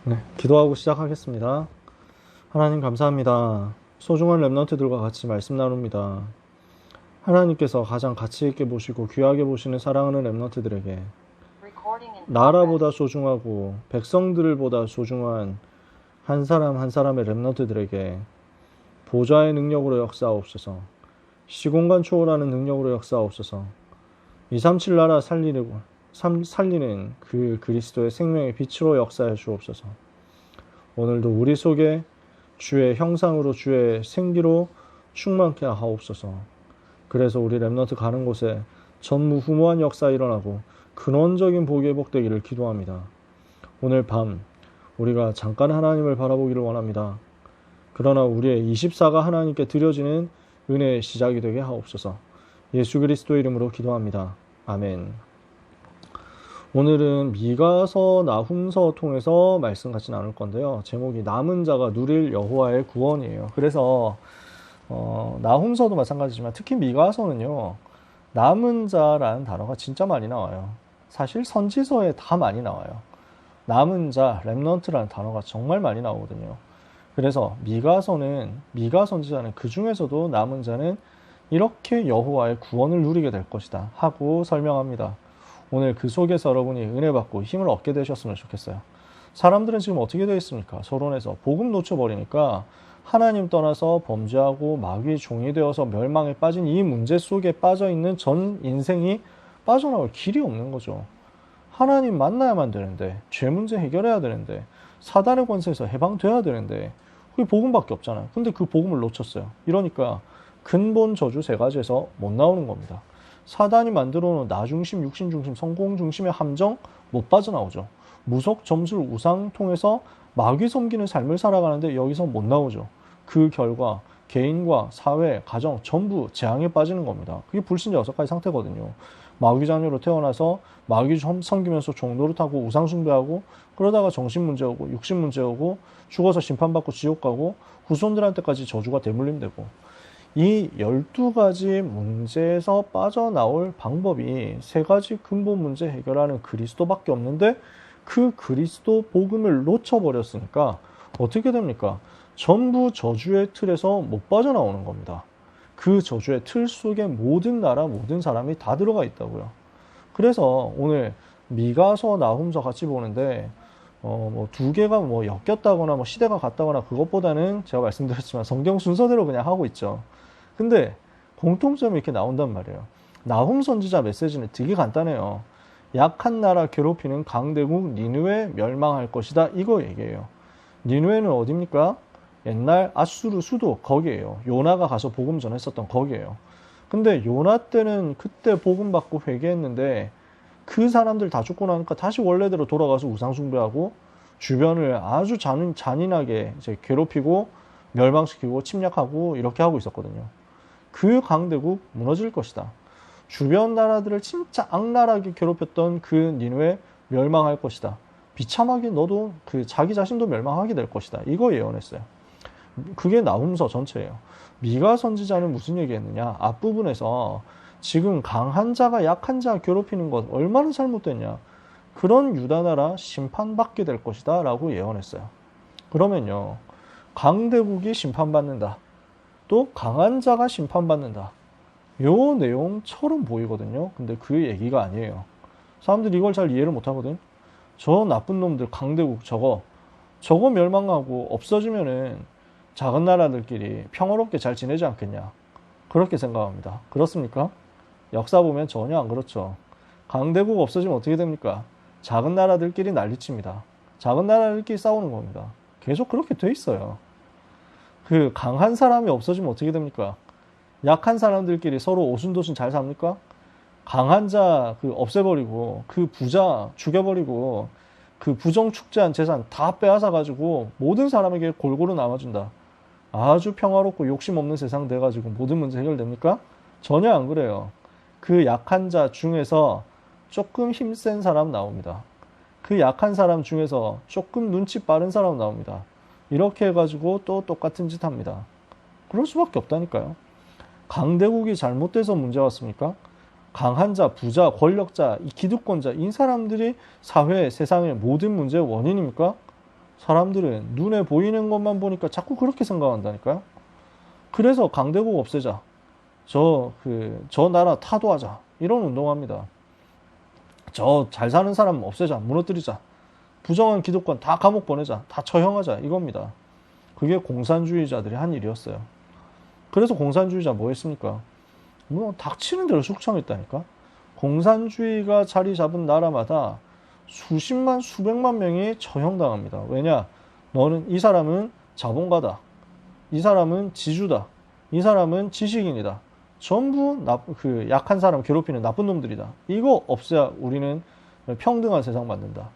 네, 기도하고 시작하겠습니다. 하나님 감사합니다. 소중한 렘넌트들과 같이 말씀 나눕니다. 하나님께서 가장 가치 있게 보시고 귀하게 보시는 사랑하는 렘넌트들에게 나라보다 소중하고 백성들보다 소중한 한 사람 한 사람의 렘넌트들에게 보좌의 능력으로 역사하옵소서. 시공간 초월하는 능력으로 역사하옵소서. 237 나라 살리는 그 그리스도의 생명의 빛으로 역사해 주옵소서. 오늘도 우리 속에 주의 형상으로 주의 생기로 충만케 하옵소서. 그래서 우리 렘넌트 가는 곳에 전무후무한 역사 일어나고 근원적인 복이 회복되기를 기도합니다. 오늘 밤 우리가 잠깐 하나님을 바라보기를 원합니다. 그러나 우리의 24가 하나님께 드려지는 은혜의 시작이 되게 하옵소서. 예수 그리스도의 이름으로 기도합니다. 아멘. 오늘은 미가서 나훔서 통해서 말씀 같이 나눌 건데요. 제목이 남은 자가 누릴 여호와의 구원이에요. 그래서 나훔서도 마찬가지지만 특히 미가서는요. 남은 자라는 단어가 진짜 많이 나와요. 사실 선지서에 다 많이 나와요. 남은 자, 렘넌트라는 단어가 정말 많이 나오거든요. 그래서 미가 선지자는 그 중에서도 남은 자는 이렇게 여호와의 구원을 누리게 될 것이다 하고 설명합니다. 오늘 그 속에서 여러분이 은혜 받고 힘을 얻게 되셨으면 좋겠어요. 사람들은 지금 어떻게 되어 있습니까? 서론에서 복음 놓쳐버리니까 하나님 떠나서 범죄하고 마귀의 종이 되어서 멸망에 빠진 이 문제 속에 빠져있는 전 인생이 빠져나올 길이 없는 거죠. 하나님 만나야만 되는데, 죄 문제 해결해야 되는데, 사단의 권세에서 해방돼야 되는데 그게 복음밖에 없잖아요. 근데 그 복음을 놓쳤어요. 이러니까 근본 저주 세 가지에서 못 나오는 겁니다. 사단이 만들어놓은 나 중심, 육신 중심, 성공 중심의 함정 못 빠져나오죠. 무속, 점술, 우상 통해서 마귀 섬기는 삶을 살아가는데 여기서 못 나오죠. 그 결과 개인과 사회, 가정 전부 재앙에 빠지는 겁니다. 그게 불신자 6가지 상태거든요. 마귀 자녀로 태어나서 마귀 섬기면서 종노릇하고 우상 숭배하고 그러다가 정신 문제 오고 육신 문제 오고 죽어서 심판받고 지옥 가고 후손들한테까지 저주가 대물림되고 이 12가지 문제에서 빠져나올 방법이 3가지 근본 문제 해결하는 그리스도밖에 없는데 그 그리스도 복음을 놓쳐버렸으니까 어떻게 됩니까? 전부 저주의 틀에서 못 빠져나오는 겁니다. 그 저주의 틀 속에 모든 나라, 모든 사람이 다 들어가 있다고요. 그래서 오늘 미가서, 나훔서 같이 보는데 두 개가 엮였다거나 시대가 같다거나 그것보다는 제가 말씀드렸지만 성경 순서대로 그냥 하고 있죠. 근데 공통점이 이렇게 나온단 말이에요. 나훔 선지자 메시지는 되게 간단해요. 약한 나라 괴롭히는 강대국 니느웨 멸망할 것이다. 이거 얘기해요. 니느웨는 어디입니까? 옛날 아수르 수도 거기에요. 요나가 가서 복음 전했었던 거기에요. 근데 요나 때는 그때 복음 받고 회개했는데 그 사람들 다 죽고 나니까 다시 원래대로 돌아가서 우상 숭배하고 주변을 아주 잔인하게 이제 괴롭히고 멸망시키고 침략하고 이렇게 하고 있었거든요. 그 강대국 무너질 것이다. 주변 나라들을 진짜 악랄하게 괴롭혔던 그 니느웨 멸망할 것이다. 비참하게 너도 자기 자신도 멸망하게 될 것이다. 이거 예언했어요. 그게 나훔서 전체예요. 미가 선지자는 무슨 얘기했느냐? 앞부분에서 지금 강한 자가 약한 자 괴롭히는 것 얼마나 잘못됐냐? 그런 유다 나라 심판받게 될 것이다 라고 예언했어요. 그러면요. 강대국이 심판받는다. 또 강한 자가 심판받는다. 요 내용처럼 보이거든요. 근데 그 얘기가 아니에요. 사람들이 이걸 잘 이해를 못하거든. 저 나쁜 놈들 강대국 저거 멸망하고 없어지면은 작은 나라들끼리 평화롭게 잘 지내지 않겠냐. 그렇게 생각합니다. 그렇습니까? 역사 보면 전혀 안 그렇죠. 강대국 없어지면 어떻게 됩니까? 작은 나라들끼리 난리칩니다. 작은 나라들끼리 싸우는 겁니다. 계속 그렇게 돼 있어요. 그 강한 사람이 없어지면 어떻게 됩니까? 약한 사람들끼리 서로 오순도순 잘 삽니까? 강한 자 없애버리고 그 부자 죽여버리고 그 부정축제한 재산 다 빼앗아가지고 모든 사람에게 골고루 나눠준다. 아주 평화롭고 욕심 없는 세상 돼가지고 모든 문제 해결됩니까? 전혀 안 그래요. 그 약한 자 중에서 조금 힘센 사람 나옵니다. 그 약한 사람 중에서 조금 눈치 빠른 사람 나옵니다. 이렇게 해가지고 또 똑같은 짓 합니다. 그럴 수밖에 없다니까요. 강대국이 잘못돼서 문제 왔습니까? 강한 자, 부자, 권력자, 이 기득권자, 이 사람들이 사회, 세상의 모든 문제의 원인입니까? 사람들은 눈에 보이는 것만 보니까 자꾸 그렇게 생각한다니까요. 그래서 강대국 없애자. 저 나라 타도하자. 이런 운동합니다. 저 잘 사는 사람 없애자. 무너뜨리자. 부정한 기득권 다 감옥 보내자. 다 처형하자. 이겁니다. 그게 공산주의자들이 한 일이었어요. 그래서 공산주의자 뭐 했습니까? 뭐 닥치는 대로 숙청했다니까. 공산주의가 자리 잡은 나라마다 수십만 수백만 명이 처형당합니다. 왜냐? 이 사람은 자본가다. 이 사람은 지주다. 이 사람은 지식인이다. 전부 약한 사람 괴롭히는 나쁜 놈들이다. 이거 없애야 우리는 평등한 세상 만든다.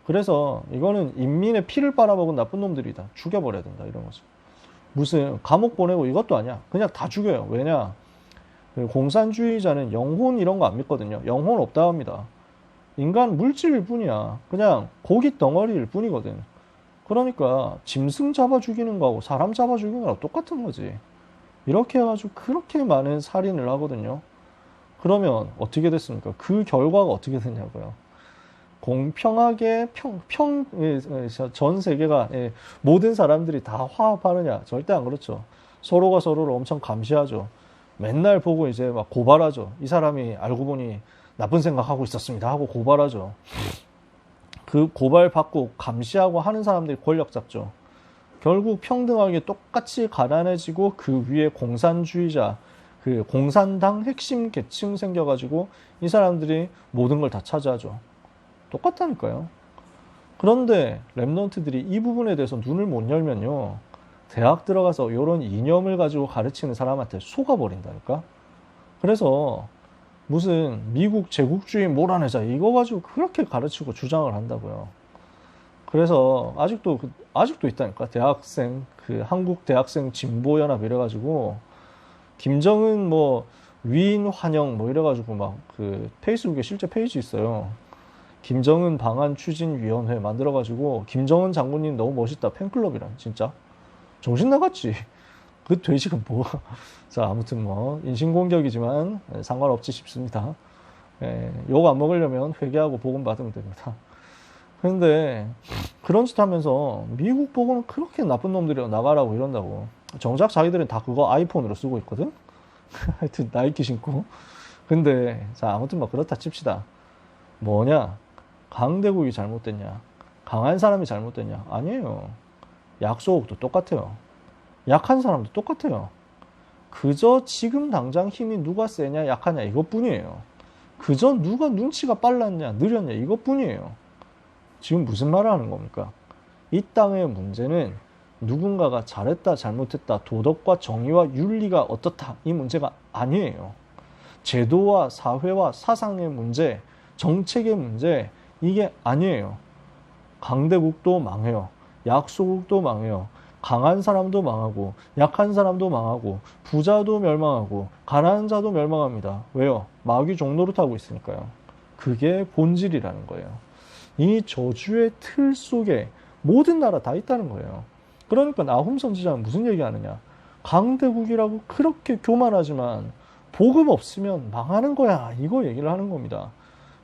그래서 이거는 인민의 피를 빨아먹은 나쁜 놈들이다. 죽여버려야 된다. 이런 거죠. 무슨 감옥 보내고 이것도 아니야. 그냥 다 죽여요. 왜냐? 공산주의자는 영혼 이런 거 안 믿거든요. 영혼 없다 합니다. 인간 물질일 뿐이야. 그냥 고기 덩어리일 뿐이거든. 그러니까 짐승 잡아 죽이는 거하고 사람 잡아 죽이는 거랑 똑같은 거지. 이렇게 해가지고 그렇게 많은 살인을 하거든요. 그러면 어떻게 됐습니까? 그 결과가 어떻게 됐냐고요. 공평하게 전 세계가 모든 사람들이 다 화합하느냐? 절대 안 그렇죠. 서로가 서로를 엄청 감시하죠. 맨날 보고 이제 막 고발하죠. 이 사람이 알고 보니 나쁜 생각하고 있었습니다 하고 고발하죠. 그 고발받고 감시하고 하는 사람들이 권력 잡죠. 결국 평등하게 똑같이 가난해지고 그 위에 공산주의자, 그 공산당 핵심 계층 생겨가지고 이 사람들이 모든 걸 다 차지하죠. 똑같다니까요. 그런데 랩런트들이 이 부분에 대해서 눈을 못 열면요. 대학 들어가서 이런 이념을 가지고 가르치는 사람한테 속아버린다니까. 그래서 무슨 미국 제국주의 몰아내자 이거 가지고 그렇게 가르치고 주장을 한다고요. 그래서 아직도 있다니까. 대학생 한국 대학생 진보연합 이래가지고 김정은 뭐 위인 환영 뭐 이래가지고 막 페이스북에 실제 페이지 있어요. 김정은 방한 추진위원회 만들어가지고 김정은 장군님 너무 멋있다 팬클럽이란 진짜 정신 나갔지. 그 돼지가 뭐. 자, 아무튼 뭐 인신공격이지만 상관없지 싶습니다. 욕 안 먹으려면 회개하고 복음 받으면 됩니다. 그런데 그런 짓 하면서 미국 보고는 그렇게 나쁜 놈들이 나가라고 이런다고. 정작 자기들은 다 그거 아이폰으로 쓰고 있거든. 하여튼 나이키 신고. 근데 자, 아무튼 뭐 그렇다 칩시다. 뭐냐? 강대국이 잘못됐냐? 강한 사람이 잘못됐냐? 아니에요. 약소국도 똑같아요. 약한 사람도 똑같아요. 그저 지금 당장 힘이 누가 세냐 약하냐 이것뿐이에요. 그저 누가 눈치가 빨랐냐 느렸냐 이것뿐이에요. 지금 무슨 말을 하는 겁니까? 이 땅의 문제는 누군가가 잘했다 잘못했다 도덕과 정의와 윤리가 어떻다 이 문제가 아니에요. 제도와 사회와 사상의 문제, 정책의 문제 이게 아니에요. 강대국도 망해요. 약소국도 망해요. 강한 사람도 망하고 약한 사람도 망하고 부자도 멸망하고 가난한 자도 멸망합니다. 왜요? 마귀 종노릇 하고 있으니까요. 그게 본질이라는 거예요. 이 저주의 틀 속에 모든 나라 다 있다는 거예요. 그러니까 나훔 선지자는 무슨 얘기하느냐? 강대국이라고 그렇게 교만하지만 복음 없으면 망하는 거야. 이거 얘기를 하는 겁니다.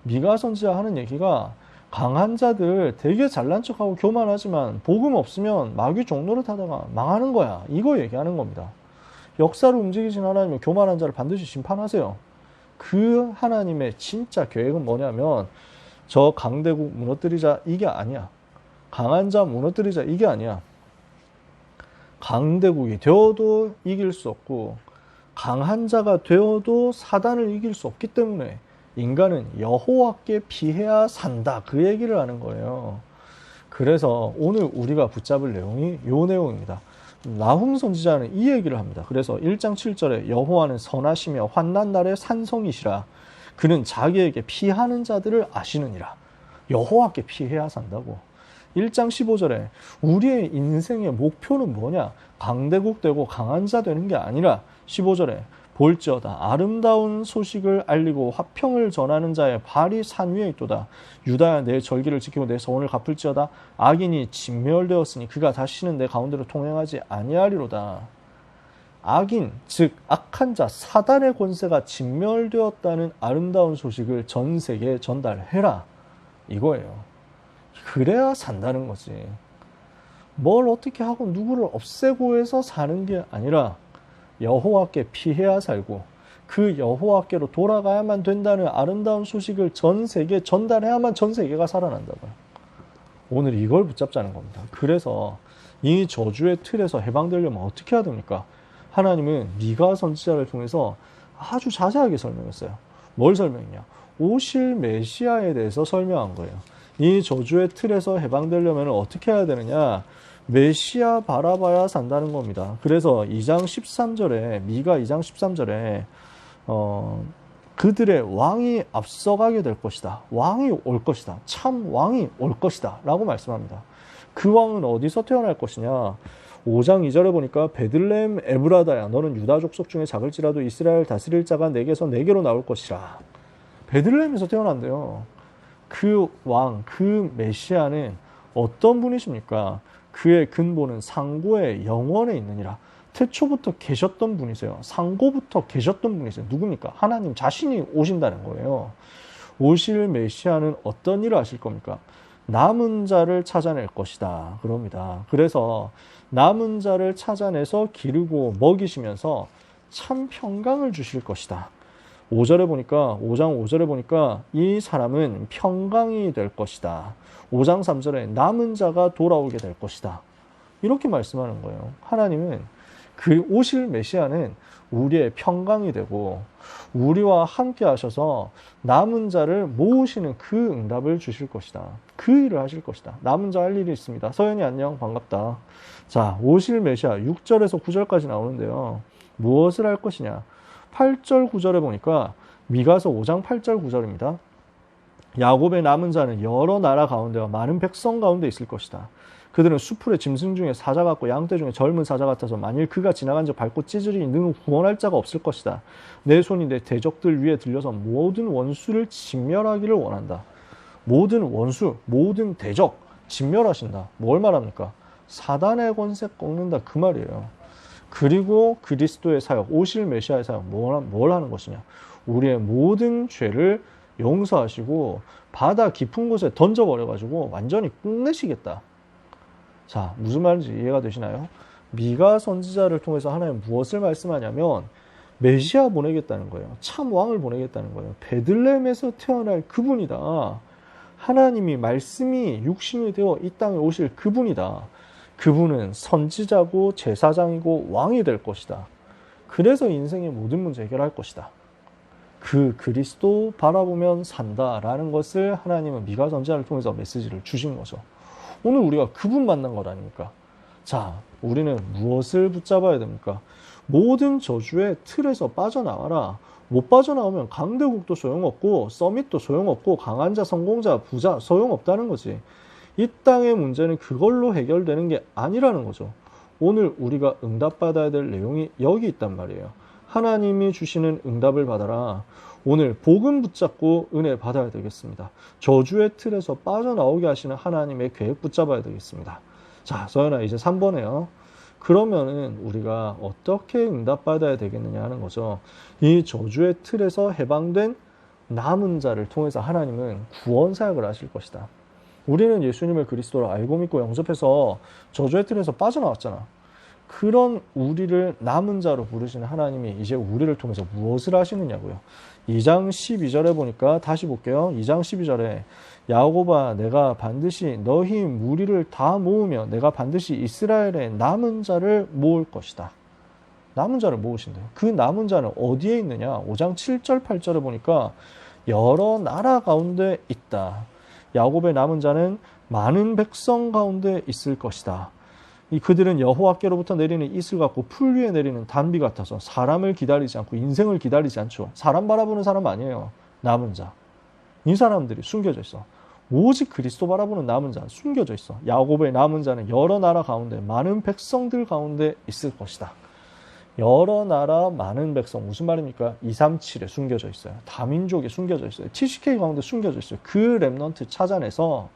미가 선지자 하는 얘기가 강한 자들 되게 잘난 척하고 교만하지만 복음 없으면 마귀 종노릇 하다가 망하는 거야. 이거 얘기하는 겁니다. 역사를 움직이신 하나님은 교만한 자를 반드시 심판하세요. 그 하나님의 진짜 계획은 뭐냐면 저 강대국 무너뜨리자 이게 아니야. 강한 자 무너뜨리자 이게 아니야. 강대국이 되어도 이길 수 없고 강한 자가 되어도 사단을 이길 수 없기 때문에 인간은 여호와께 피해야 산다. 그 얘기를 하는 거예요. 그래서 오늘 우리가 붙잡을 내용이 이 내용입니다. 나훔 선지자는 이 얘기를 합니다. 그래서 1장 7절에 여호와는 선하시며 환난 날에 산성이시라. 그는 자기에게 피하는 자들을 아시느니라. 여호와께 피해야 산다고. 1장 15절에 우리의 인생의 목표는 뭐냐? 강대국 되고 강한 자 되는 게 아니라 15절에 볼지어다 아름다운 소식을 알리고 화평을 전하는 자의 발이 산 위에 있도다. 유다야 내 절기를 지키고 내 서원을 갚을지어다. 악인이 진멸되었으니 그가 다시는 내 가운데로 통행하지 아니하리로다. 악인 즉 악한 자 사단의 권세가 진멸되었다는 아름다운 소식을 전 세계에 전달해라. 이거예요. 그래야 산다는 거지. 뭘 어떻게 하고 누구를 없애고 해서 사는 게 아니라 여호와께 피해야 살고 그 여호와께로 돌아가야만 된다는 아름다운 소식을 전 세계에 전달해야만 전 세계가 살아난다고요. 오늘 이걸 붙잡자는 겁니다. 그래서 이 저주의 틀에서 해방되려면 어떻게 해야 됩니까? 하나님은 미가 선지자를 통해서 아주 자세하게 설명했어요. 뭘 설명했냐? 오실 메시아에 대해서 설명한 거예요. 이 저주의 틀에서 해방되려면 어떻게 해야 되느냐? 메시아 바라봐야 산다는 겁니다. 그래서 2장 13절에 미가 2장 13절에 그들의 왕이 앞서가게 될 것이다. 왕이 올 것이다. 참 왕이 올 것이다. 라고 말씀합니다. 그 왕은 어디서 태어날 것이냐? 5장 2절에 보니까 베들레헴 에브라다야 너는 유다 족속 중에 작을지라도 이스라엘 다스릴 자가 내게서 내게로 나올 것이라. 베들레헴에서 태어난대요. 그 왕, 그 메시아는 어떤 분이십니까? 그의 근본은 상고의 영원에 있느니라. 태초부터 계셨던 분이세요. 상고부터 계셨던 분이세요. 누굽니까? 하나님 자신이 오신다는 거예요. 오실 메시아는 어떤 일을 하실 겁니까? 남은 자를 찾아낼 것이다. 그럽니다. 그래서 남은 자를 찾아내서 기르고 먹이시면서 참 평강을 주실 것이다. 5절에 보니까 5장 5절에 보니까 이 사람은 평강이 될 것이다. 5장 3절에 남은 자가 돌아오게 될 것이다. 이렇게 말씀하는 거예요. 하나님은 그 오실 메시아는 우리의 평강이 되고 우리와 함께 하셔서 남은 자를 모으시는 그 응답을 주실 것이다. 그 일을 하실 것이다. 남은 자 할 일이 있습니다. 서연이 안녕 반갑다. 자, 오실 메시아 6절에서 9절까지 나오는데요. 무엇을 할 것이냐? 8절 9절에 보니까 미가서 5장 8절 9절입니다. 야곱의 남은 자는 여러 나라 가운데와 많은 백성 가운데 있을 것이다. 그들은 수풀의 짐승 중에 사자 같고 양떼 중에 젊은 사자 같아서 만일 그가 지나간 적 밟고 찢으리니 능 구원할 자가 없을 것이다. 내 손이 내 대적들 위에 들려서 모든 원수를 진멸하기를 원한다. 모든 원수, 모든 대적 진멸하신다. 뭘 말합니까? 사단의 권세 꺾는다 그 말이에요. 그리고 그리스도의 사역, 오실 메시아의 사역 뭘 하는 것이냐? 우리의 모든 죄를 용서하시고 바다 깊은 곳에 던져버려가지고 완전히 끝내시겠다. 자, 무슨 말인지 이해가 되시나요? 미가 선지자를 통해서 하나님 무엇을 말씀하냐면 메시아 보내겠다는 거예요. 참 왕을 보내겠다는 거예요. 베들레헴에서 태어날 그분이다. 하나님이 말씀이 육신이 되어 이 땅에 오실 그분이다. 그분은 선지자고 제사장이고 왕이 될 것이다. 그래서 인생의 모든 문제 해결할 것이다. 그 그리스도 바라보면 산다라는 것을 하나님은 미가 선지자를 통해서 메시지를 주신 거죠. 오늘 우리가 그분 만난 것 아닙니까? 자, 우리는 무엇을 붙잡아야 됩니까? 모든 저주의 틀에서 빠져나와라. 못 빠져나오면 강대국도 소용없고 서밋도 소용없고 강한 자, 성공자, 부자 소용없다는 거지. 이 땅의 문제는 그걸로 해결되는 게 아니라는 거죠. 오늘 우리가 응답받아야 될 내용이 여기 있단 말이에요. 하나님이 주시는 응답을 받아라. 오늘 복음 붙잡고 은혜 받아야 되겠습니다. 저주의 틀에서 빠져나오게 하시는 하나님의 계획 붙잡아야 되겠습니다. 자, 서연아 이제 3번에요. 그러면은 우리가 어떻게 응답받아야 되겠느냐 하는 거죠. 이 저주의 틀에서 해방된 남은 자를 통해서 하나님은 구원 사역을 하실 것이다. 우리는 예수님을 그리스도로 알고 믿고 영접해서 저주의 틀에서 빠져나왔잖아. 그런 우리를 남은 자로 부르시는 하나님이 이제 우리를 통해서 무엇을 하시느냐고요. 2장 12절에 보니까 다시 볼게요. 2장 12절에 야곱아 내가 반드시 너희 무리를 다 모으며 내가 반드시 이스라엘의 남은 자를 모을 것이다. 남은 자를 모으신대요. 그 남은 자는 어디에 있느냐? 5장 7절 8절에 보니까 여러 나라 가운데 있다. 야곱의 남은 자는 많은 백성 가운데 있을 것이다. 그들은 여호와께로부터 내리는 이슬 같고 풀 위에 내리는 단비 같아서 사람을 기다리지 않고 인생을 기다리지 않죠. 사람 바라보는 사람 아니에요. 남은 자. 이 사람들이 숨겨져 있어. 오직 그리스도 바라보는 남은 자 숨겨져 있어. 야곱의 남은 자는 여러 나라 가운데 많은 백성들 가운데 있을 것이다. 여러 나라 많은 백성 무슨 말입니까? 237에 숨겨져 있어요. 다민족에 숨겨져 있어요. 70K 가운데 숨겨져 있어요. 그 렘넌트 찾아내서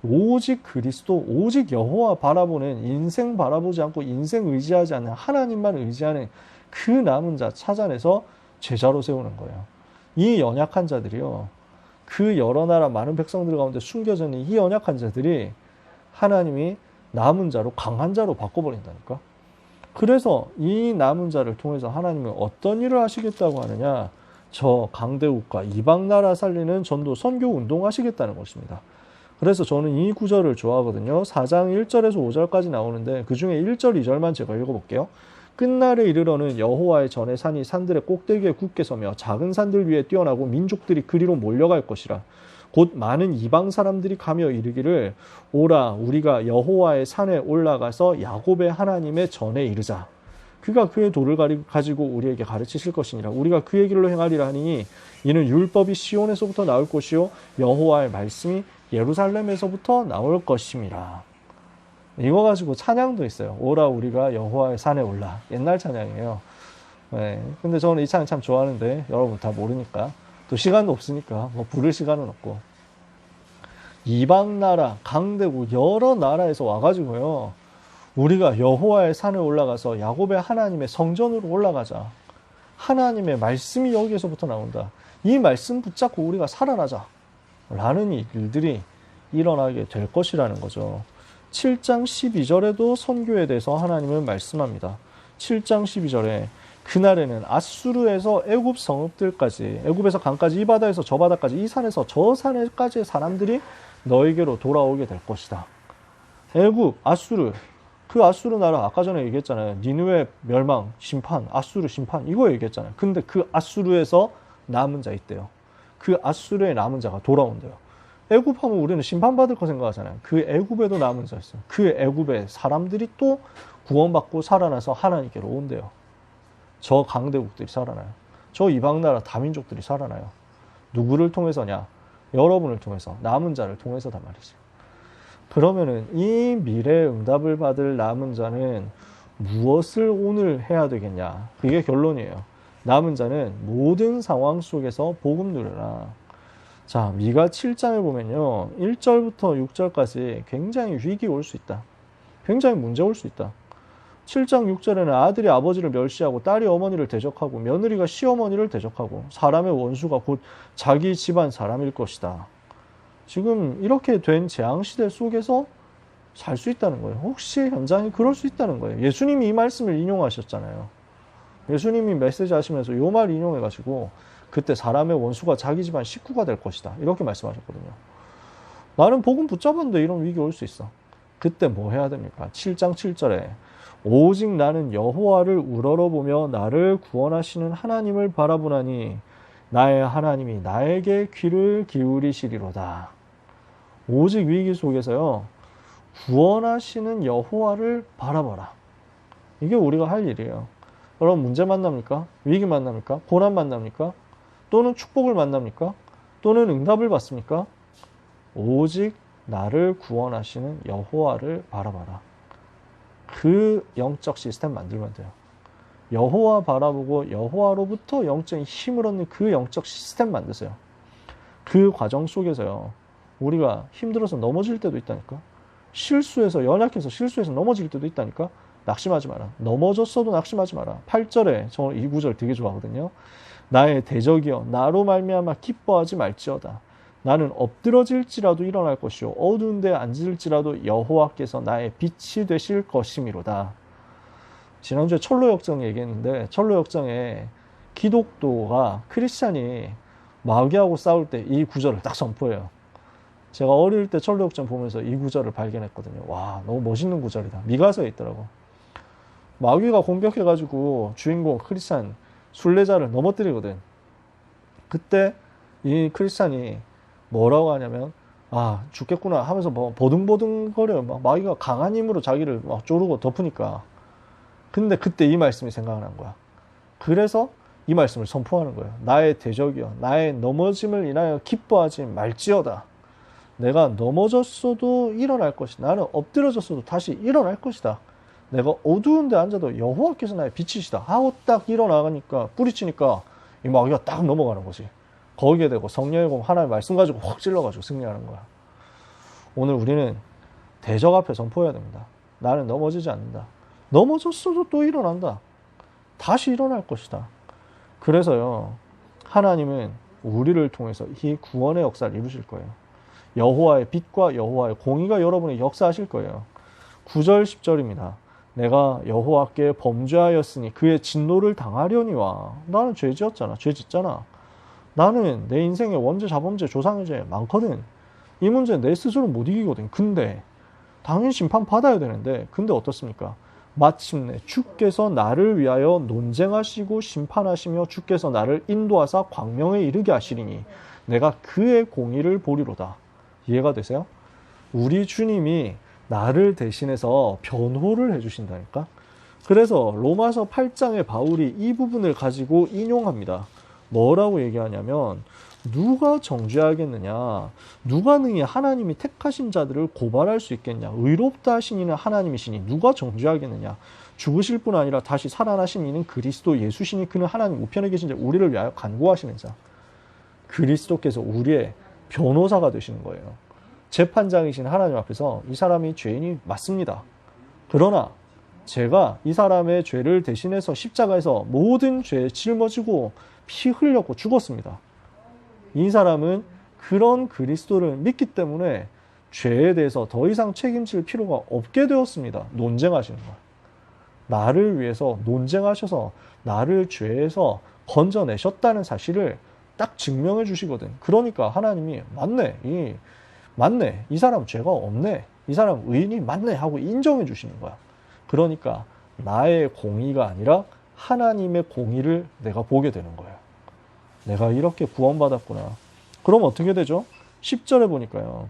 오직 그리스도, 오직 여호와 바라보는 인생 바라보지 않고 인생 의지하지 않는 하나님만 의지하는 그 남은 자 찾아내서 제자로 세우는 거예요. 이 연약한 자들이요. 그 여러 나라 많은 백성들 가운데 숨겨져 있는 이 연약한 자들이 하나님이 남은 자로 강한 자로 바꿔버린다니까. 그래서 이 남은 자를 통해서 하나님은 어떤 일을 하시겠다고 하느냐? 저 강대국과 이방 나라 살리는 전도 선교 운동 하시겠다는 것입니다. 그래서 저는 이 구절을 좋아하거든요. 4장 1절에서 5절까지 나오는데 그 중에 1절, 2절만 제가 읽어볼게요. 끝날에 이르러는 여호와의 전의 산이 산들의 꼭대기에 굳게 서며 작은 산들 위에 뛰어나고 민족들이 그리로 몰려갈 것이라. 곧 많은 이방 사람들이 가며 이르기를 오라 우리가 여호와의 산에 올라가서 야곱의 하나님의 전에 이르자. 그가 그의 돌을 가지고 우리에게 가르치실 것이니라. 우리가 그의 길로 행하리라 하니 이는 율법이 시온에서부터 나올 것이요 여호와의 말씀이 예루살렘에서부터 나올 것임이라. 이거 가지고 찬양도 있어요. 오라 우리가 여호와의 산에 올라. 옛날 찬양이에요. 네. 근데 저는 이 찬양 참 좋아하는데 여러분 다 모르니까 또 시간도 없으니까 뭐 부를 시간은 없고 이방 나라 강대국 여러 나라에서 와가지고요 우리가 여호와의 산에 올라가서 야곱의 하나님의 성전으로 올라가자. 하나님의 말씀이 여기에서부터 나온다. 이 말씀 붙잡고 우리가 살아나자 라는 일들이 일어나게 될 것이라는 거죠. 7장 12절에도 선교에 대해서 하나님은 말씀합니다. 7장 12절에 그날에는 아수르에서 애굽 성읍들까지, 애굽에서 강까지, 이 바다에서 저 바다까지, 이 산에서 저 산에까지의 사람들이 너에게로 돌아오게 될 것이다. 애굽, 아수르, 그 아수르 나라 아까 전에 얘기했잖아요. 니느웨 멸망, 심판, 아수르 심판 이거 얘기했잖아요. 근데 그 아수르에서 남은 자 있대요. 그 아수르의 남은 자가 돌아온대요. 애굽하면 우리는 심판받을 거 생각하잖아요. 그 애굽에도 남은 자 있어요. 그 애굽의 사람들이 또 구원받고 살아나서 하나님께로 온대요. 저 강대국들이 살아나요. 저 이방나라 다민족들이 살아나요. 누구를 통해서냐? 여러분을 통해서, 남은 자를 통해서단 말이죠. 그러면은 이 미래의 응답을 받을 남은 자는 무엇을 오늘 해야 되겠냐? 그게 결론이에요. 남은 자는 모든 상황 속에서 복음 누려라. 자, 미가 7장을 보면요. 1절부터 6절까지 굉장히 위기 올 수 있다. 굉장히 문제 올 수 있다. 7장 6절에는 아들이 아버지를 멸시하고 딸이 어머니를 대적하고 며느리가 시어머니를 대적하고 사람의 원수가 곧 자기 집안 사람일 것이다. 지금 이렇게 된 재앙시대 속에서 살 수 있다는 거예요. 혹시 현장이 그럴 수 있다는 거예요. 예수님이 이 말씀을 인용하셨잖아요. 예수님이 메시지 하시면서 이 말 인용해가지고 그때 사람의 원수가 자기 집안 식구가 될 것이다. 이렇게 말씀하셨거든요. 나는 복음 붙잡았는데 이런 위기 올 수 있어. 그때 뭐 해야 됩니까? 7장 7절에 오직 나는 여호와를 우러러보며 나를 구원하시는 하나님을 바라보나니 나의 하나님이 나에게 귀를 기울이시리로다. 오직 위기 속에서요. 구원하시는 여호와를 바라봐라. 이게 우리가 할 일이에요. 여러분 문제 만납니까? 위기 만납니까? 고난 만납니까? 또는 축복을 만납니까? 또는 응답을 받습니까? 오직 나를 구원하시는 여호와를 바라봐라. 그 영적 시스템 만들면 돼요. 여호와 바라보고 여호와로부터 영적인 힘을 얻는 그 영적 시스템 만드세요. 그 과정 속에서요. 우리가 힘들어서 넘어질 때도 있다니까. 실수해서 연약해서 실수해서 넘어질 때도 있다니까. 낙심하지 마라. 넘어졌어도 낙심하지 마라. 8절에 저는 이 구절 되게 좋아하거든요. 나의 대적이여 나로 말미암아 기뻐하지 말지어다. 나는 엎드러질지라도 일어날 것이요 어두운 데 앉을지라도 여호와께서 나의 빛이 되실 것이미로다. 지난주에 철로역정 얘기했는데 철로역정에 기독도가 크리스찬이 마귀하고 싸울 때 이 구절을 딱 선포해요. 제가 어릴 때 철로역정 보면서 이 구절을 발견했거든요. 와, 너무 멋있는 구절이다. 미가서에 있더라고. 마귀가 공격해가지고 주인공 크리스찬 순례자를 넘어뜨리거든. 그때 이 크리스찬이 뭐라고 하냐면 아 죽겠구나 하면서 뭐 보둥보둥거려요. 막 마귀가 강한 힘으로 자기를 막 조르고 덮으니까. 근데 그때 이 말씀이 생각난 거야. 그래서 이 말씀을 선포하는 거예요. 나의 대적이여 나의 넘어짐을 인하여 기뻐하지 말지어다. 내가 넘어졌어도 일어날 것이다. 나는 엎드려졌어도 다시 일어날 것이다. 내가 어두운 데 앉아도 여호와께서 나의 빛이시다 하고 딱 일어나가니까 뿌리치니까 이 마귀가 딱 넘어가는 거지. 거기에 대고 성령의 공 하나의 말씀 가지고 확 찔러가지고 승리하는 거야. 오늘 우리는 대적 앞에 선포해야 됩니다. 나는 넘어지지 않는다. 넘어졌어도 또 일어난다. 다시 일어날 것이다. 그래서요. 하나님은 우리를 통해서 이 구원의 역사를 이루실 거예요. 여호와의 빛과 여호와의 공의가 여러분의 역사하실 거예요. 9절 10절입니다. 내가 여호와께 범죄하였으니 그의 진노를 당하려니와. 나는 죄 지었잖아. 죄 짓잖아. 나는 내 인생에 원죄, 자범죄, 조상의 죄 많거든. 이 문제 내 스스로 못 이기거든. 근데 당연히 심판 받아야 되는데, 근데 어떻습니까? 마침내 주께서 나를 위하여 논쟁하시고 심판하시며 주께서 나를 인도하사 광명에 이르게 하시리니 내가 그의 공의를 보리로다. 이해가 되세요? 우리 주님이 나를 대신해서 변호를 해주신다니까. 그래서 로마서 8장의 바울이 이 부분을 가지고 인용합니다. 뭐라고 얘기하냐면, 누가 정죄하겠느냐? 누가 능히 하나님이 택하신 자들을 고발할 수 있겠냐? 의롭다 하신 이는 하나님이시니 누가 정죄하겠느냐? 죽으실 뿐 아니라 다시 살아나신 이는 그리스도 예수시니 그는 하나님 우편에 계신 자, 우리를 위하여 간구하시는 자. 그리스도께서 우리의 변호사가 되시는 거예요. 재판장이신 하나님 앞에서 이 사람이 죄인이 맞습니다. 그러나 제가 이 사람의 죄를 대신해서 십자가에서 모든 죄에 짊어지고 피 흘렸고 죽었습니다. 이 사람은 그런 그리스도를 믿기 때문에 죄에 대해서 더 이상 책임질 필요가 없게 되었습니다. 논쟁하시는 거예요. 나를 위해서 논쟁하셔서 나를 죄에서 건져내셨다는 사실을 딱 증명해 주시거든. 그러니까 하나님이 맞네. 이 사람 죄가 없네. 이 사람 의인이 맞네 하고 인정해 주시는 거야. 그러니까 나의 공의가 아니라 하나님의 공의를 내가 보게 되는 거예요. 내가 이렇게 구원받았구나. 그럼 어떻게 되죠? 10절에 보니까요.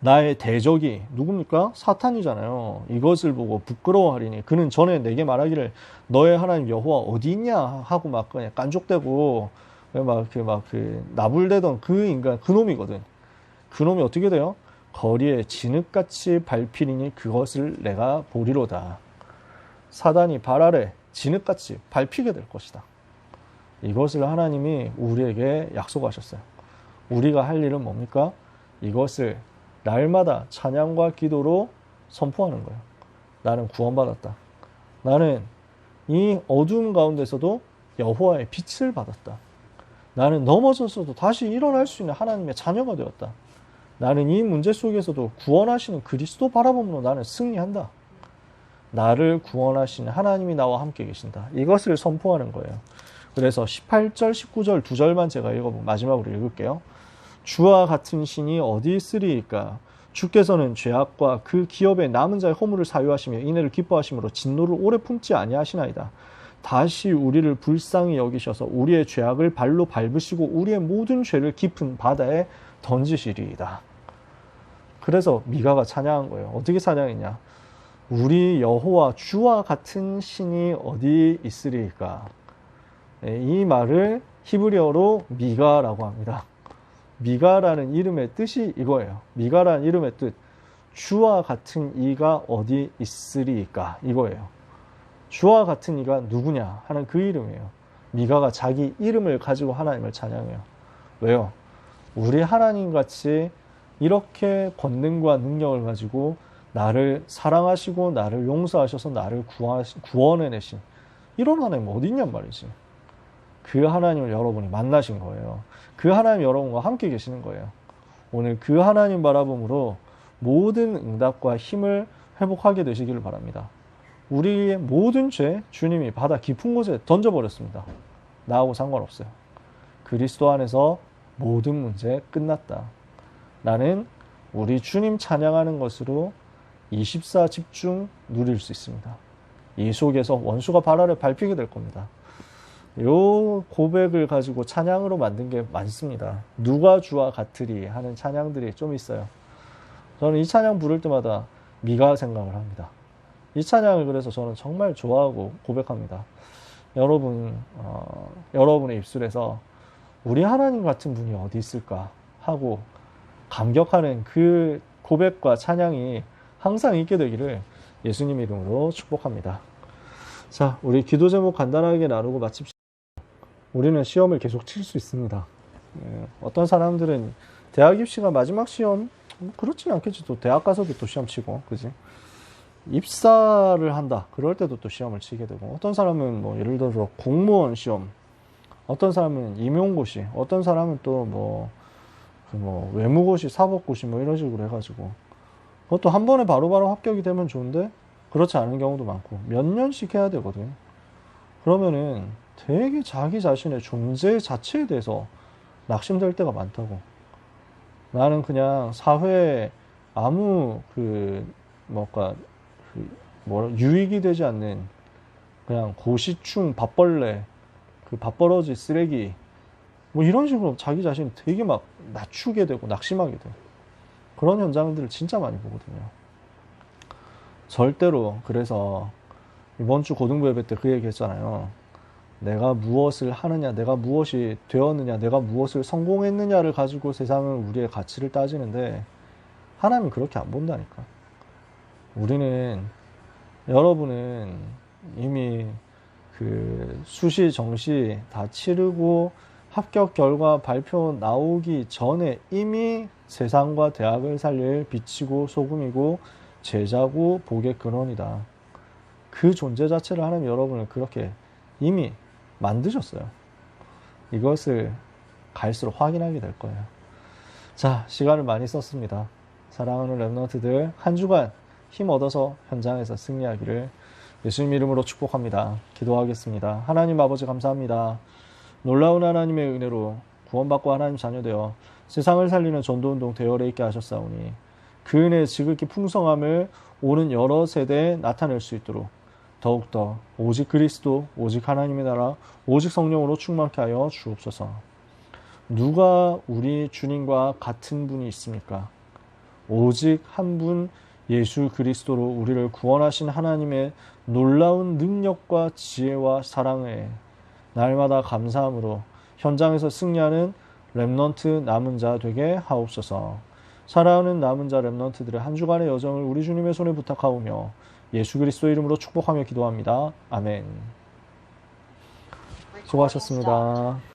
나의 대적이 누굽니까? 사탄이잖아요. 이것을 보고 부끄러워하리니 그는 전에 내게 말하기를 너의 하나님 여호와 어디 있냐 하고 막 그냥 깐족대고 나불대던 그 인간, 그 놈이거든. 그 놈이 어떻게 돼요? 거리에 진흙같이 밟히리니 그것을 내가 보리로다. 사단이 발 아래 진흙같이 밟히게 될 것이다. 이것을 하나님이 우리에게 약속하셨어요. 우리가 할 일은 뭡니까? 이것을 날마다 찬양과 기도로 선포하는 거예요. 나는 구원받았다. 나는 이 어두움 가운데서도 여호와의 빛을 받았다. 나는 넘어졌어도 다시 일어날 수 있는 하나님의 자녀가 되었다. 나는 이 문제 속에서도 구원하시는 그리스도 바라봄으로 나는 승리한다. 나를 구원하시는 하나님이 나와 함께 계신다. 이것을 선포하는 거예요. 그래서 18절, 19절 두 절만 제가 마지막으로 읽을게요. 주와 같은 신이 어디 있으리이까? 주께서는 죄악과 그 기업의 남은 자의 허물을 사유하시며 이내를 기뻐하심으로 진노를 오래 품지 아니하시나이다. 다시 우리를 불쌍히 여기셔서 우리의 죄악을 발로 밟으시고 우리의 모든 죄를 깊은 바다에 던지시리이다. 그래서 미가가 찬양한 거예요. 어떻게 찬양했냐? 우리 여호와 주와 같은 신이 어디 있으리이까? 이 말을 히브리어로 미가라고 합니다. 미가라는 이름의 뜻이 이거예요. 미가라는 이름의 뜻, 주와 같은 이가 어디 있으리이까? 이거예요. 주와 같은 이가 누구냐 하는 그 이름이에요. 미가가 자기 이름을 가지고 하나님을 찬양해요. 왜요? 우리 하나님같이 이렇게 권능과 능력을 가지고 나를 사랑하시고 나를 용서하셔서 나를 구원해내신 이런 하나님 어디 있냔 말이지. 그 하나님을 여러분이 만나신 거예요. 그 하나님 여러분과 함께 계시는 거예요. 오늘 그 하나님 바라봄으로 모든 응답과 힘을 회복하게 되시기를 바랍니다. 우리의 모든 죄 주님이 바다 깊은 곳에 던져버렸습니다. 나하고 상관없어요. 그리스도 안에서 모든 문제 끝났다. 나는 우리 주님 찬양하는 것으로 24 집중 누릴 수 있습니다. 이 속에서 원수가 발 아래 밟히게 될 겁니다. 이 고백을 가지고 찬양으로 만든 게 많습니다. 누가 주와 같으리 하는 찬양들이 좀 있어요. 저는 이 찬양 부를 때마다 미가 생각을 합니다. 이 찬양을 그래서 저는 정말 좋아하고 고백합니다. 여러분의 입술에서 우리 하나님 같은 분이 어디 있을까 하고 감격하는 그 고백과 찬양이 항상 있게 되기를 예수님 이름으로 축복합니다. 자, 우리 기도 제목 간단하게 나누고 마칩시다. 우리는 시험을 계속 칠 수 있습니다. 어떤 사람들은 대학 입시가 마지막 시험, 그렇지는 않겠지. 또 대학 가서도 또 시험 치고, 그지? 입사를 한다. 그럴 때도 또 시험을 치게 되고, 어떤 사람은 뭐 예를 들어서 공무원 시험, 어떤 사람은 임용고시, 어떤 사람은 또 외무고시, 사법고시 뭐 이런 식으로 해가지고 그것도 한 번에 바로바로 합격이 되면 좋은데 그렇지 않은 경우도 많고 몇 년씩 해야 되거든. 그러면은 되게 자기 자신의 존재 자체에 대해서 낙심될 때가 많다고. 나는 그냥 사회에 아무 뭐랄까, 유익이 되지 않는 그냥 고시충, 밥벌레, 밥벌어지 쓰레기, 뭐 이런 식으로 자기 자신이 되게 막 낮추게 되고 낙심하게 돼. 그런 현상들을 진짜 많이 보거든요. 절대로. 그래서 이번 주 고등부 예배 때 그 얘기 했잖아요. 내가 무엇을 하느냐, 내가 무엇이 되었느냐, 내가 무엇을 성공했느냐를 가지고 세상은 우리의 가치를 따지는데 하나님은 그렇게 안 본다니까. 여러분은 이미 수시, 정시 다 치르고 합격 결과 발표 나오기 전에 이미 세상과 대학을 살릴 빛이고 소금이고 제자고 복의 근원이다. 그 존재 자체를 하나님 여러분을 그렇게 이미 만드셨어요. 이것을 갈수록 확인하게 될 거예요. 자, 시간을 많이 썼습니다. 사랑하는 랩런트들, 한 주간 힘 얻어서 현장에서 승리하기를 예수님 이름으로 축복합니다. 기도하겠습니다. 하나님 아버지 감사합니다. 놀라운 하나님의 은혜로 구원받고 하나님 자녀되어 세상을 살리는 전도운동 대열에 있게 하셨사오니 그 은혜의 지극히 풍성함을 오는 여러 세대에 나타낼 수 있도록 더욱더 오직 그리스도, 오직 하나님의 나라, 오직 성령으로 충만케 하여 주옵소서. 누가 우리 주님과 같은 분이 있습니까? 오직 한 분 예수 그리스도로 우리를 구원하신 하나님의 놀라운 능력과 지혜와 사랑에 날마다 감사함으로 현장에서 승리하는 렘넌트 남은 자 되게 하옵소서. 사랑하는 남은 자 렘넌트들의 한 주간의 여정을 우리 주님의 손에 부탁하오며 예수 그리스도 이름으로 축복하며 기도합니다. 아멘. 수고하셨습니다.